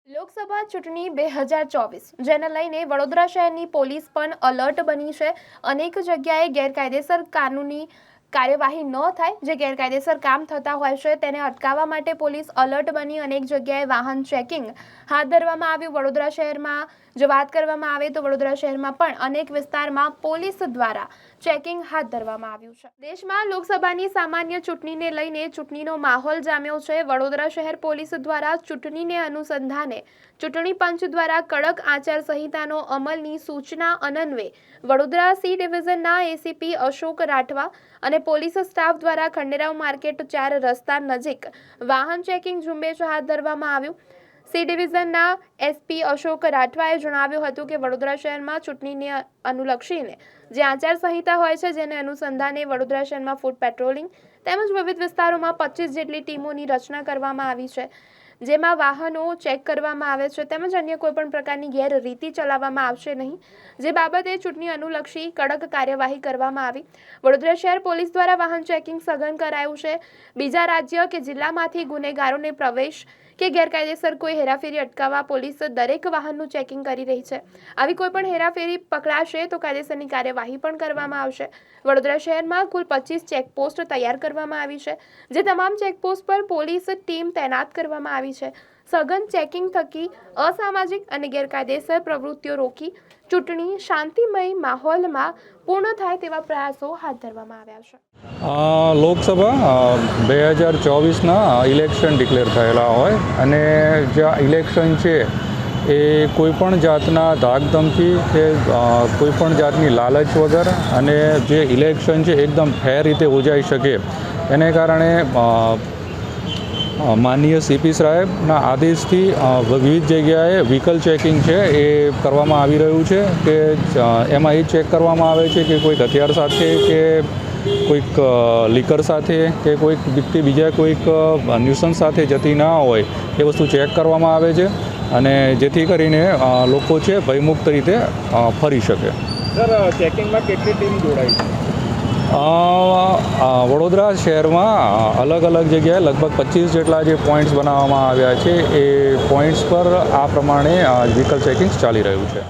લોકસભા ચૂંટણી 2024 જેને લઈને વડોદરા શહેરની પોલીસ પણ અલર્ટ બની છે। અનેક જગ્યાએ ગેરકાયદેસર કાનૂની કાર્યવાહી ન થાય, જે ગેરકાયદેસર કામ થતા હોય છે તેને અટકાવવા માટે પોલીસ અલર્ટ બની અનેક જગ્યાએ વાહન ચેકિંગ હાથ ધરવામાં આવ્યું। વડોદરા શહેરમાં જો વાત કરવામાં આવે તો વડોદરા શહેરમાં પણ અનેક વિસ્તારમાં પોલીસ દ્વારા ચેકિંગ હાથ ધરવામાં આવ્યું છે। દેશમાં લોકસભાની સામાન્ય ચૂંટણીને લઈને ચૂંટણીનો માહોલ જામ્યો છે। વડોદરા શહેર પોલીસ દ્વારા ચૂંટણીને અનુસંધાને ચૂંટણી પંચ દ્વારા કડક આચારસંહિતાનો અમલની સૂચના અન્વયે વડોદરા સી ડિવિઝનના એસીપી અશોક રાઠવા અને પોલીસ સ્ટાફ દ્વારા ખંડેરાવ માર્કેટ 4 રસ્તા નજીક વાહન ચેકિંગ ઝુંબેશ હાથ ધરવામાં આવ્યું। સી ડિવિઝનના એસપી અશોક રાઠવાએ જણાવ્યું હતું કે વડોદરા શહેરમાં ચૂંટણીને અનુલક્ષીને જે આચારસંહિતા હોય છે જેને અનુસંધાને વડોદરા શહેરમાં ફૂટ પેટ્રોલિંગ તેમજ વિવિધ વિસ્તારોમાં 25 જેટલી ટીમોની રચના કરવામાં આવી છે, જેમાં વાહનો ચેક કરવામાં આવે છે તેમજ અન્ય કોઈપણ પ્રકારની ગેરરીતિ ચલાવવામાં આવશે નહીં, જે બાબતે ચૂંટણી અનુલક્ષી કડક કાર્યવાહી કરવામાં આવી। વડોદરા શહેર પોલીસ દ્વારા વાહન ચેકિંગ સઘન કરાયું છે। બીજા રાજ્ય કે જિલ્લામાંથી ગુનેગારોને પ્રવેશ કે ગેરકાયદેસર કોઈ હેરાફેરી અટકાવવા પોલીસ દરેક વાહનનું ચેકિંગ કરી રહી છે। આવી કોઈપણ હેરાફેરી પકડાશે તો કાયદેસરની કાર્યવાહી પણ કરવામાં આવશે। વડોદરા શહેરમાં કુલ 25 ચેકપોસ્ટ તૈયાર કરવામાં આવી છે, જે તમામ ચેકપોસ્ટ પર પોલીસ ટીમ તૈનાત કરવામાં આવી છે। સઘન ચેકિંગ થકી અસામાજિક અને ગેરકાયદેસર પ્રવૃત્તિઓ રોકી ચૂંટણી શાંતિમય માહોલમાં પૂર્ણ થાય તેવા પ્રયાસો હાથ ધરવામાં આવ્યા છે। લોકસભા 2024ના ઇલેક્શન ડિક્લેર થયેલા હોય અને જે ઇલેક્શન છે એ કોઈપણ જાતના ધાકધમકી કે કોઈપણ જાતની લાલચ વગર અને જે ઇલેક્શન છે એકદમ ફેર રીતે યોજાઈ શકે એને કારણે માનનીય સીપી સાહેબના આદેશથી વિવિધ જગ્યાએ વ્હીકલ ચેકિંગ છે એ કરવામાં આવી રહ્યું છે કે એમાં એ ચેક કરવામાં આવે છે કે કોઈક હથિયાર સાથે કે કોઈક લીકર સાથે કે કોઈક વ્યક્તિ બીજા કોઈક ન્યુસન્સ સાથે જતી ના હોય એ વસ્તુ ચેક કરવામાં આવે છે અને જેથી કરીને લોકો છે ભયમુક્ત રીતે ફરી શકે। સર, ચેકિંગમાં કેટલી ટીમ જોડાઈ છે? વડોદરા શહેરમાં અલગ અલગ જગ્યાએ લગભગ 25 જેટલા જે પોઈન્ટ્સ બનાવવામાં આવ્યા છે એ પોઈન્ટ્સ પર આ પ્રમાણે વ્હીકલ ચેકિંગ ચાલી રહ્યું છે।